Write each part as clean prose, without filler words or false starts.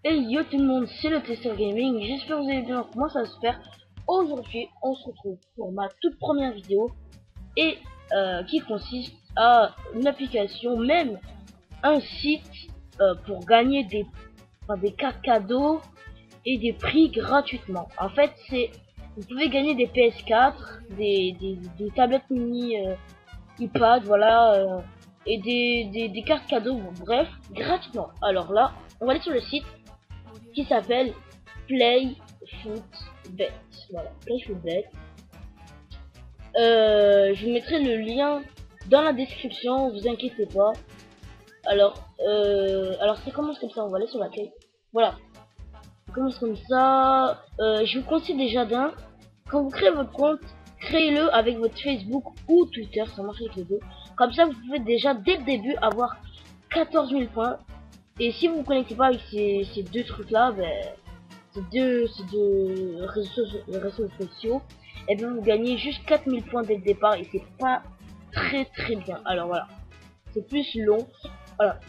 Hey yo tout le monde, c'est le Tester Gaming, j'espère que vous allez bien, moi ça se fait. Aujourd'hui on se retrouve pour ma toute première vidéo et qui consiste à une application, même un site pour gagner des cartes cadeaux et des prix gratuitement. En fait vous pouvez gagner des PS4, des tablettes mini iPad, voilà, et des cartes cadeaux, bref, gratuitement. Alors là, on va aller sur le site qui s'appelle PlayFootBet. Voilà, PlayFootBet. Je vous mettrai le lien dans la description, vous inquiétez pas. Alors ça commence comme ça, on va aller sur l'accueil. Voilà, ça commence comme ça. Je vous conseille déjà quand vous créez votre compte, créez-le avec votre Facebook ou Twitter, ça marche avec les deux. Comme ça, vous pouvez déjà dès le début avoir 14 000 points. Et si vous ne vous connectez pas avec ces deux trucs-là, ces deux réseaux sociaux, et bien vous gagnez juste 4000 points dès le départ et c'est pas très bien. Alors voilà, c'est plus long. Voilà.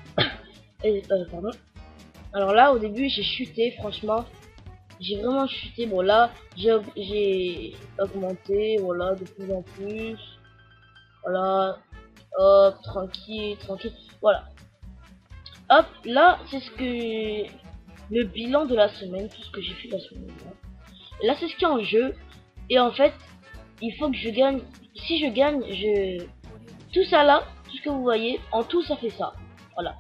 Pardon. Alors là, au début, j'ai chuté, franchement. J'ai vraiment chuté. Bon là, j'ai augmenté, voilà, de plus en plus. Voilà. Hop, tranquille. Voilà. Hop, là, c'est le bilan de la semaine, tout ce que j'ai fait la semaine. Là, c'est ce qui est en jeu. Et en fait, il faut que je gagne. Si je gagne, tout ça là, tout ce que vous voyez, en tout, ça fait ça. Voilà.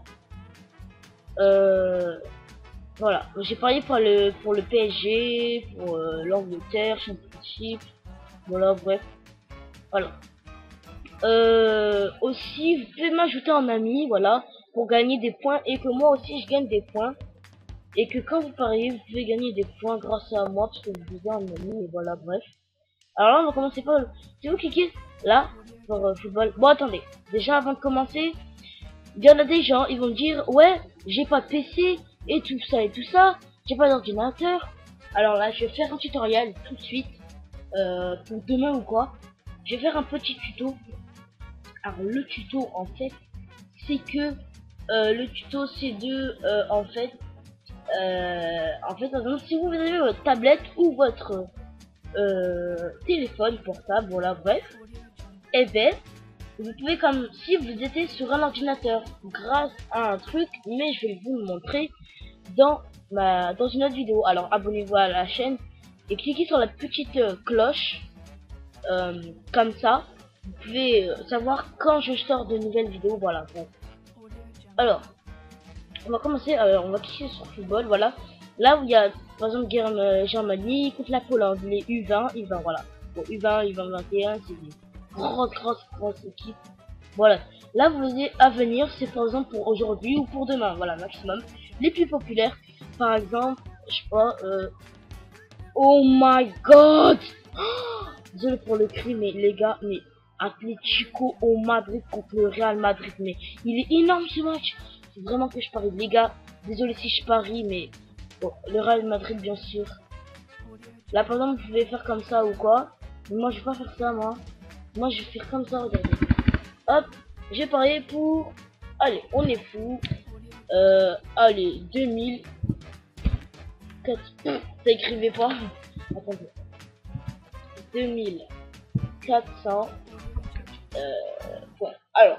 Voilà. J'ai parié pour le PSG, pour l'Angleterre, Championship. Voilà, bref. Voilà. Aussi, vous pouvez m'ajouter en ami, voilà, pour gagner des points et que moi aussi je gagne des points. Et que quand vous pariez, vous pouvez gagner des points grâce à moi parce que vous êtes en ami, et voilà, bref. Alors là, on va commencer par... Si vous cliquez là, pour football... Bon, attendez. Déjà, avant de commencer, il y en a des gens, ils vont me dire, ouais, j'ai pas de PC, et tout ça, j'ai pas d'ordinateur. Alors là, je vais faire un tutoriel tout de suite, pour demain ou quoi. Je vais faire un petit tuto. Alors, le tuto, en fait, c'est que... le tuto, c'est en fait, par exemple, si vous avez votre tablette ou votre téléphone portable, voilà, bref, et ben, vous pouvez comme si vous étiez sur un ordinateur grâce à un truc, mais je vais vous le montrer dans une autre vidéo. Alors abonnez-vous à la chaîne et cliquez sur la petite cloche, comme ça, vous pouvez savoir quand je sors de nouvelles vidéos, voilà, bref. Alors, on va commencer, alors on va cliquer sur football, voilà. Là où il y a, par exemple, Germanie contre la Pologne, les U20, voilà. Bon, U20, U21, c'est des grosses équipes. Voilà. Là, vous voyez à venir, c'est par exemple pour aujourd'hui ou pour demain, voilà, maximum. Les plus populaires, par exemple, je sais pas, oh my god! Désolé pour le cri, mais les gars, mais Atlético au Madrid contre le Real Madrid, mais il est énorme ce match. C'est vraiment que je parie, les gars. Désolé si je parie, mais bon, le Real Madrid bien sûr. Là par exemple, vous pouvez faire comme ça ou quoi. Mais moi je vais pas faire ça, moi je vais faire comme ça, regardez. Hop, j'ai parié pour, allez, on est fou, allez, 2004, ça écrivait pas. Attendez, 2400 points. Alors,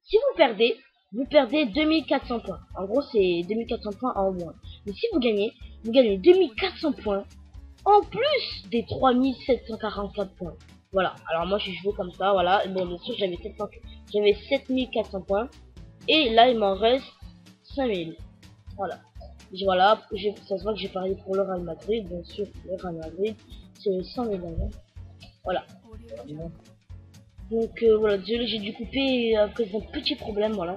si vous perdez 2400 points. En gros, c'est 2400 points en moins. Mais si vous gagnez 2400 points en plus des 3744 points. Voilà. Alors moi, je joue comme ça, voilà. Et bon, bien sûr, j'avais 7400 points. Et là, il m'en reste 5000. Voilà. Voilà, ça se voit que j'ai parié pour le Real Madrid. Bien sûr, le Real Madrid, c'est 100 000 euros. Voilà. Donc voilà, désolé, j'ai dû couper à cause d'un petit problème, voilà.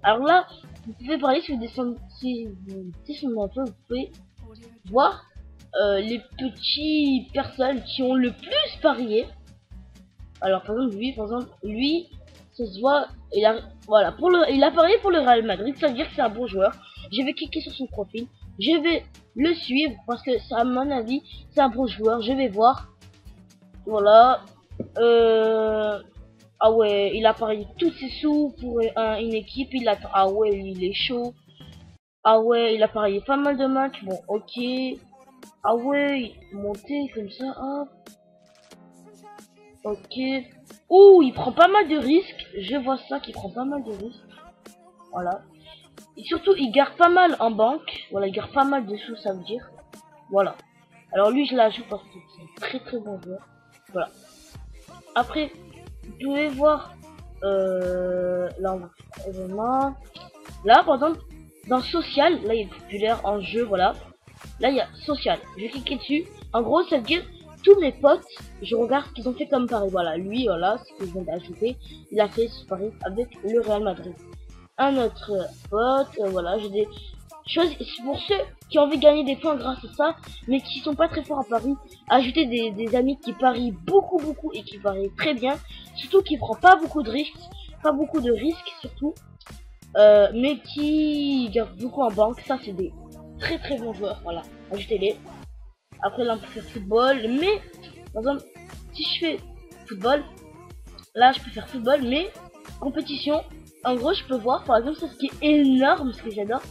Alors là, vous pouvez parler si vous descendez, un peu, vous pouvez voir les petits personnes qui ont le plus parié. Alors par exemple, lui, ça se voit, voilà, il a parié pour le Real Madrid, ça veut dire que c'est un bon joueur. Je vais cliquer sur son profil, je vais le suivre parce que à mon avis, c'est un bon joueur. Je vais voir, voilà. Ah ouais, il a parié tous ses sous pour une équipe, ah ouais, il est chaud. Ah ouais, il a parié pas mal de matchs. Bon, ok. Ah ouais, monter comme ça, hop. Ok. Ouh, il prend pas mal de risques. Je vois ça qu'il prend pas mal de risques. Voilà. Et surtout, il garde pas mal en banque. Voilà, il garde pas mal de sous, ça veut dire. Voilà. Alors lui, je l'ajoute parce que c'est un très très bon joueur. Voilà. Après, vous pouvez voir là, on va faire événement. Là, par exemple, dans social, là, il est populaire en jeu, voilà. Là, il y a social. Je vais cliquer dessus. En gros, ça veut dire tous mes potes, je regarde ce qu'ils ont fait comme pari. Voilà, lui, voilà, ce que je viens d'ajouter, il a fait ce pari avec le Real Madrid. Un autre pote, voilà, j'ai des choses pour ceux qui ont envie de gagner des points grâce à ça, mais qui sont pas très forts à Paris. Ajouter des amis qui parient beaucoup et qui parient très bien, surtout qui prend pas beaucoup de risques, surtout, mais qui gardent beaucoup en banque. Ça, c'est des très bons joueurs. Voilà, ajoutez-les. Après là, on peut faire football, mais par exemple, si je fais football, là, je peux faire football, mais compétition. En gros, je peux voir, par exemple, c'est ce qui est énorme, ce que j'adore.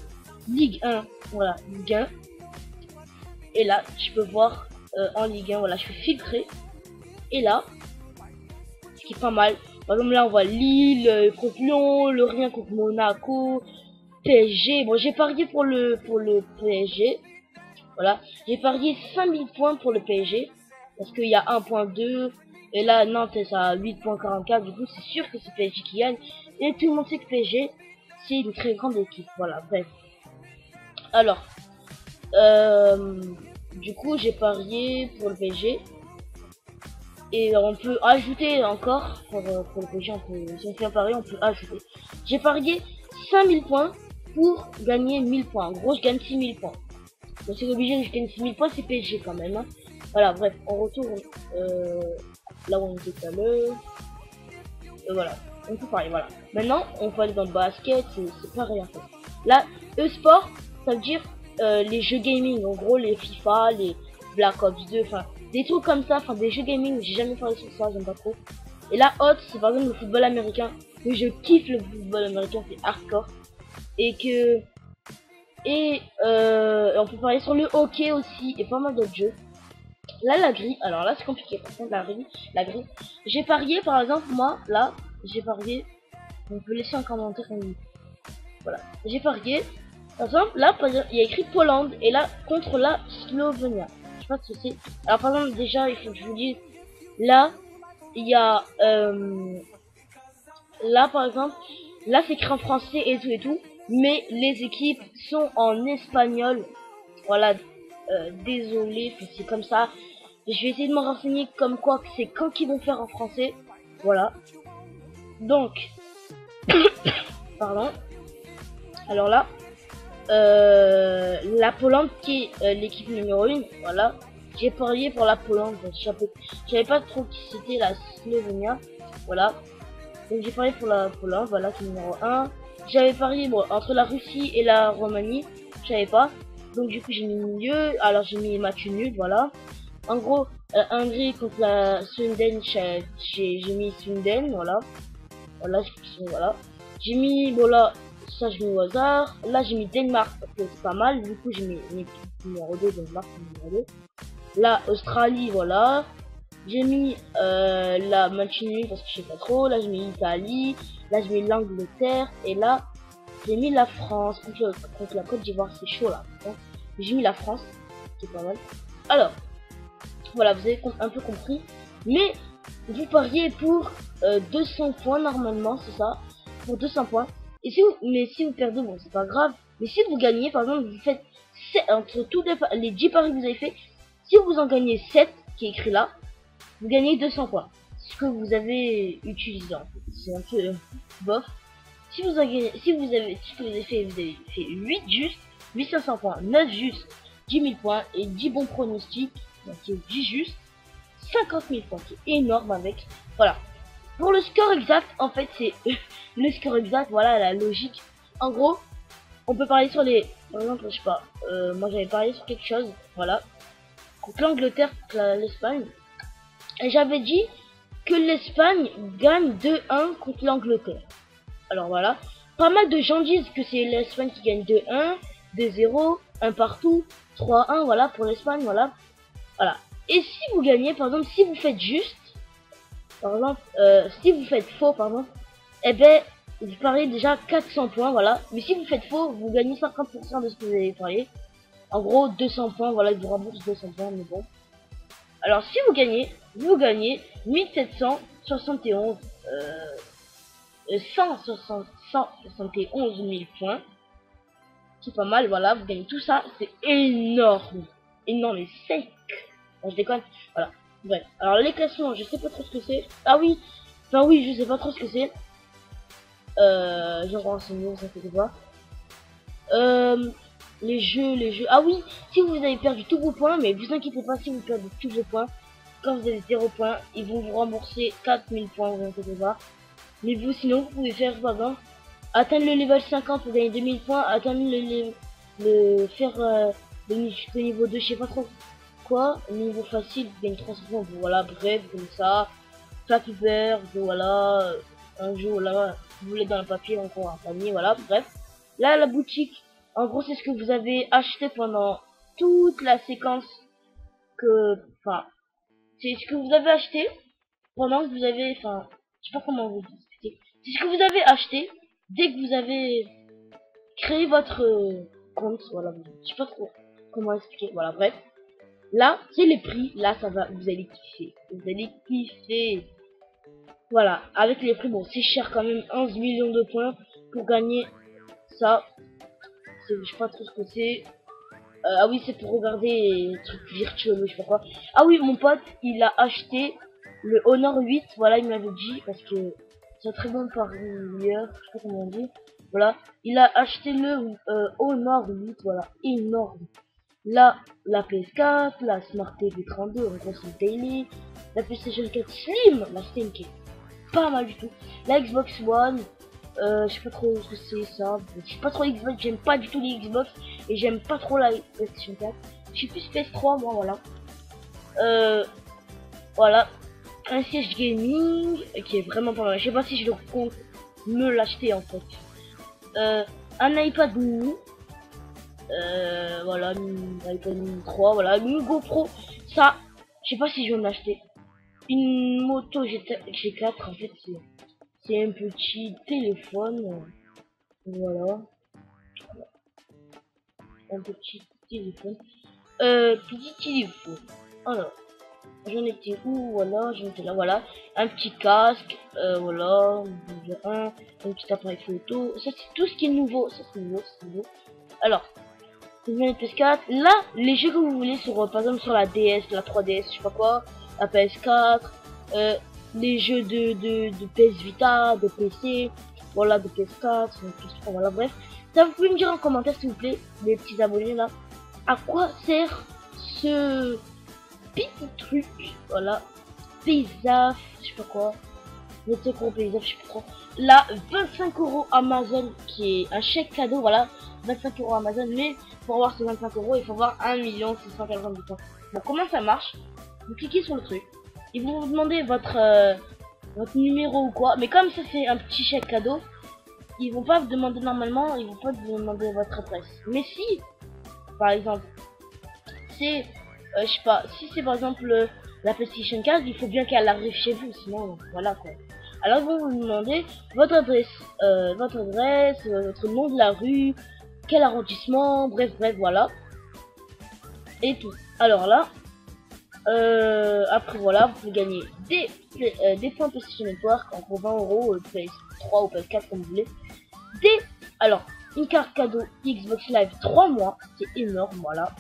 Ligue 1, voilà, Ligue 1. Et là, je peux voir en Ligue 1, voilà, je fais filtrer. Et là, ce qui est pas mal. Par exemple, là, on voit Lille contre Lyon, Lorient contre Monaco, PSG. Bon, j'ai parié pour le PSG. Voilà, j'ai parié 5000 points pour le PSG. Parce qu'il y a 1.2. Et là, Nantes est à 8.44. Du coup, c'est sûr que c'est PSG qui gagne. Et tout le monde sait que PSG, c'est une très grande équipe. Voilà, bref. Alors, du coup, j'ai parié pour le PSG. Et on peut ajouter encore, pour le PSG, si on fait un pari, on peut ajouter. J'ai parié 5000 points pour gagner 1000 points. En gros, je gagne 6000 points. Donc c'est obligé que je gagne 6000 points, c'est PSG quand même. Hein. Voilà, bref, on retourne là où on était tout à l'heure. Voilà, on peut parler, voilà. Maintenant, on va aller dans le basket, c'est pareil en fait. Là, e-sport, ça veut dire les jeux gaming, en gros les FIFA, les Black Ops 2, enfin des trucs comme ça, enfin des jeux gaming, j'ai jamais parlé sur ça, j'aime pas trop. Et là, hot, c'est par exemple le football américain, que je kiffe le football américain, c'est hardcore. Et que... Et on peut parler sur le hockey aussi, et pas mal d'autres jeux. Là, la grille, alors là c'est compliqué, par contre la grille. J'ai parié par exemple, moi, là, j'ai parié, on peut laisser un commentaire quand même. Voilà, j'ai parié, par exemple, là, il y a écrit Pologne, et là, contre la Slovénie. Je sais pas ce que c'est. Alors par exemple, déjà, il faut que je vous dise, là, il y a, là par exemple, là c'est écrit en français et tout, mais les équipes sont en espagnol. Voilà, désolé, c'est comme ça. Je vais essayer de me renseigner comme quoi que c'est quand qu'ils vont faire en français. Voilà. Donc, pardon. Alors là, la Pologne qui est l'équipe numéro 1. Voilà. J'ai parié pour la Pologne. J'avais pas trop qui c'était la Slovénie. Voilà. Donc j'ai parié pour la Pologne. Voilà, qui est numéro 1. J'avais parié bon, entre la Russie et la Roumanie. Je savais pas. Donc du coup j'ai mis milieu. Alors j'ai mis match nul. Voilà. En gros, Hongrie contre la Sweden, j'ai mis Sweden, voilà. Voilà. J'ai mis, bon là, ça je mets au hasard. Là j'ai mis Danemark parce que c'est pas mal. Du coup j'ai mis numéro 2, Danemark numéro 2. Là, Australie, voilà. J'ai mis la match nul parce que je sais pas trop. Là j'ai mis l'Italie. Là j'ai mis l'Angleterre. Et là, j'ai mis la France contre la Côte d'Ivoire. C'est chaud là. J'ai mis la France, c'est pas mal. Alors. Voilà, vous avez un peu compris. Mais vous pariez pour 200 points normalement, c'est ça. Pour 200 points. Et si vous perdez, bon, c'est pas grave. Mais si vous gagnez, par exemple, vous faites entre tous les 10 paris que vous avez fait, si vous en gagnez 7, qui est écrit là, vous gagnez 200 points. Ce que vous avez utilisé, en fait. C'est un peu bof. Si vous avez fait 8 juste, 1500 points, 9 juste, 10 000 points et 10 bons pronostics. Donc c'est 10 juste, 50 000 points, c'est énorme avec. Voilà. Pour le score exact, en fait, c'est le score exact, voilà la logique. En gros, on peut parler sur les... Par exemple, je sais pas, moi j'avais parlé sur quelque chose, voilà. Contre l'Angleterre, contre l'Espagne. Et j'avais dit que l'Espagne gagne 2-1 contre l'Angleterre. Alors voilà. Pas mal de gens disent que c'est l'Espagne qui gagne 2-1. 2-0, 1 partout, 3-1, voilà, pour l'Espagne, voilà. Voilà. Et si vous gagnez, par exemple, si vous faites juste, par exemple, si vous faites faux, pardon, eh ben, vous pariez déjà 400 points, voilà. Mais si vous faites faux, vous gagnez 50% de ce que vous avez parié. En gros, 200 points, voilà, ils vous remboursent 200 points, mais bon. Alors, si vous gagnez 1771, 171 000 points. C'est pas mal, voilà, vous gagnez tout ça, c'est énorme. Énorme et sec. Bon, je déconne, voilà. Bref, alors les classements, je sais pas trop ce que c'est. Ah oui, enfin oui, je sais pas trop ce que c'est. Je vais me renseigner, ça fait pas. Les jeux. Ah oui, si vous avez perdu tous vos points, mais vous inquiétez pas si vous perdez tous vos points. Quand vous avez 0 points, ils vont vous rembourser 4000 points, vous inquiétez pas. Mais vous, sinon, vous pouvez faire, par exemple, atteindre le level 50 pour gagner 2000 points, atteindre le niveau 2, je sais pas trop quoi, le niveau facile, vous gagnez 300 points, voilà, bref, comme ça, Flappy Bird, voilà, un jeu, voilà, vous voulez dans le papier, encore un panier, voilà, bref. Là, la boutique, en gros, c'est ce que vous avez acheté pendant toute la séquence enfin, c'est ce que vous avez acheté pendant que vous avez, enfin, je sais pas comment vous expliquer. C'est ce que vous avez acheté dès que vous avez créé votre compte. Voilà, je sais pas trop comment expliquer. Voilà, bref. Là, c'est les prix. Là, ça va, vous allez kiffer. Vous allez kiffer. Voilà, avec les prix, bon, c'est cher quand même. 11 millions de points pour gagner ça. Je sais pas trop ce que c'est. Ah oui, c'est pour regarder les trucs virtuels, je sais pas quoi. Ah oui, mon pote, il a acheté le Honor 8, voilà, il m'avait dit, parce que c'est un très bon parieur, je sais pas comment on dit. Voilà, il a acheté le Honor 8, voilà, énorme. Là, la PS4, la Smart TV 32, en gros c'est daily. La PlayStation 4 Slim, la Slim qui est pas mal du tout. La Xbox One, je sais pas trop ce que c'est ça. Je suis pas trop Xbox, j'aime pas du tout les Xbox et j'aime pas trop la PlayStation 4. Je suis plus PS3 moi, voilà. Voilà, un siège gaming qui est vraiment pas mal. Je sais pas si je le compte me l'acheter en fait. Un iPad mini. Voilà, un iPad mini 3, voilà, une GoPro. Ça, je sais pas si je vais me l'acheter. Une moto G4 en fait, c'est un petit téléphone. Voilà, un petit téléphone. Petit téléphone. Alors, j'en étais où? Voilà, j'en étais là, voilà. Un petit casque, voilà. Un petit appareil photo. Ça, c'est tout ce qui est nouveau. Ça, c'est nouveau, c'est nouveau. Alors, vous venez de PS4. Là, les jeux que vous voulez sur, par exemple, sur la DS, la 3DS, je sais pas quoi, la PS4, les jeux de PS Vita, de PC, voilà, de PS4, voilà, bref. Ça, vous pouvez me dire en commentaire, s'il vous plaît, les petits abonnés là, à quoi sert ce petit truc, voilà, paysage, je sais pas quoi, 25 € paysage, je sais pas trop. Là, 25 € Amazon, qui est un chèque cadeau, voilà, 25 € Amazon, mais pour avoir ces 25 €, il faut avoir 1 640 000 points. Bon, comment ça marche? Vous cliquez sur le truc, ils vont vous demander votre numéro ou quoi, mais comme ça c'est un petit chèque cadeau, ils vont pas vous demander normalement, ils vont pas vous demander votre adresse. Mais si, par exemple, c'est, je sais pas, si c'est par exemple la PlayStation 4, il faut bien qu'elle arrive chez vous, sinon, voilà quoi. Alors ils vont vous demander votre adresse, votre nom de la rue, quel arrondissement, bref, voilà. Et tout. Alors là, après voilà, vous pouvez gagner des points PlayStation Network, en gros 20 €, PS3 ou PS4 comme vous voulez. Alors, une carte cadeau Xbox Live 3 mois, c'est énorme, voilà.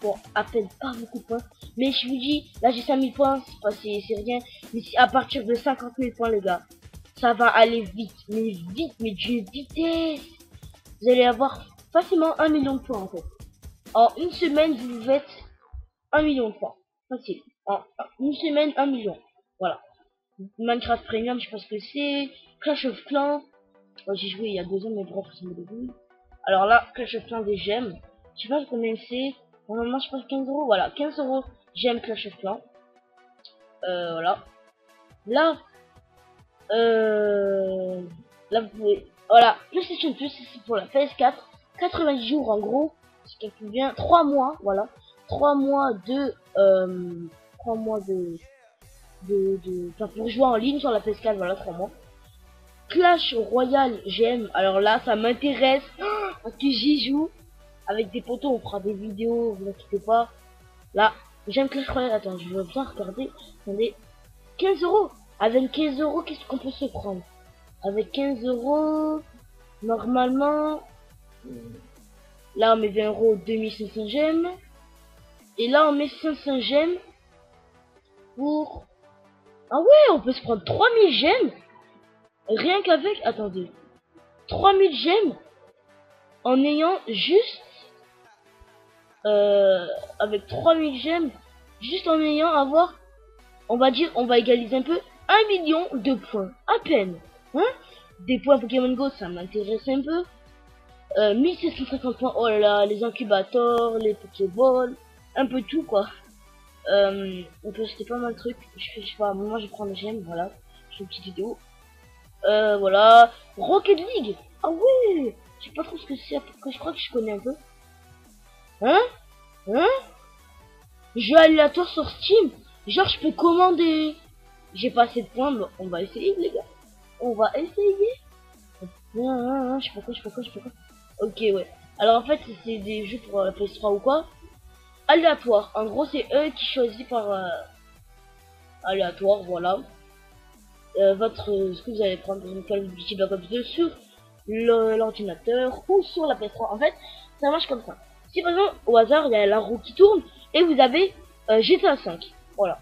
Pour à peine pas beaucoup de points. Mais je vous dis, là j'ai 5000 points, c'est rien. Mais à partir de 50 000 points les gars, ça va aller vite, mais d'une vitesse. Vous allez avoir facilement 1 million de points en fait. En une semaine, vous faites 1 million de points. Facile. En une semaine, 1 million. Voilà. Minecraft Premium, je pense que c'est. Clash of Clans. J'ai joué il y a 2 ans, mais bref, c'est mon début. Alors là, Clash of Clans des gemmes. Je sais pas combien c'est. Normalement, je pense 15 €. Voilà, 15 € j'aime Clash of Clans. Voilà. Là, là vous pouvez. Voilà, PlayStation Plus, c'est pour la PS4. 90 jours en gros, si je calcule bien, 3 mois, voilà. 3 mois de 3 mois enfin, pour jouer en ligne sur la PS4, voilà, 3 mois. Clash Royale, j'aime. Alors là, ça m'intéresse. Parce que j'y joue. Avec des potos, on fera des vidéos, vous inquiétez pas. Là, j'aime Clash Royale. Attends, je veux bien regarder. Attendez. 15 euros. Avec 15 euros, qu'est-ce qu'on peut se prendre? Avec 15 euros, normalement, là on met 20 euros, 2500 gemmes. Et là on met 500 gemmes pour... Ah ouais, on peut se prendre 3000 gemmes. Rien qu'avec... Attendez. 3000 gemmes en ayant juste... avec 3000 gemmes, juste en ayant avoir... On va dire, on va égaliser un peu 1 million de points. À peine. Hein? Des points Pokémon Go, ça m'intéresse un peu. 1750 points, oh là là, les incubators, les Pokéballs, un peu tout quoi. On peut acheter pas mal de trucs. Je sais pas, moi je prends les gemmes, voilà. Je fais une petite vidéo. Voilà. Rocket League. Ah ouais. Je sais pas trop ce que c'est, je crois que je connais un peu. Hein? Hein? Jeu aléatoire sur Steam. Genre je peux commander. J'ai pas assez de points, mais on va essayer les gars. On va essayer. Je sais pas quoi. Ok, ouais. Alors en fait, c'est des jeux pour la PS3 ou quoi. Aléatoire. En gros, c'est eux qui choisissent par aléatoire, voilà. Ce que vous allez prendre dans une Call of Duty Black Ops 2 sur l'ordinateur ou sur la PS3. En fait, ça marche comme ça. Si par exemple, au hasard, il y a la roue qui tourne et vous avez GTA 5. Voilà.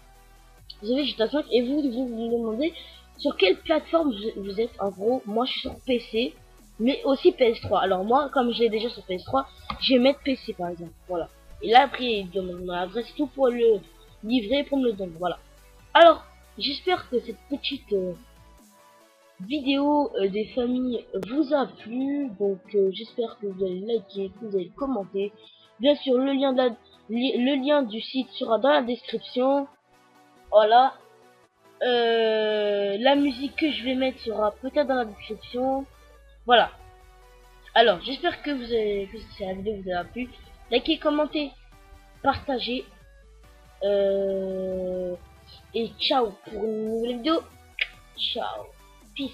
Vous avez GTA 5 et vous vous demandez sur quelle plateforme vous êtes. En gros, moi je suis sur PC, mais aussi PS3. Alors moi, comme je l'ai déjà sur PS3, je vais mettre PC par exemple. Voilà. Et là après, il demande mon adresse tout pour le livrer, pour me le donner. Voilà. Alors, j'espère que cette petite vidéo des familles vous a plu. Donc j'espère que vous allez liker, que vous allez commenter. Bien sûr, le lien du site sera dans la description. Voilà. La musique que je vais mettre sera peut-être dans la description. Voilà. Alors, j'espère que la vidéo vous a plu. Likez, commentez, partagez. Et ciao pour une nouvelle vidéo. Ciao. Peace.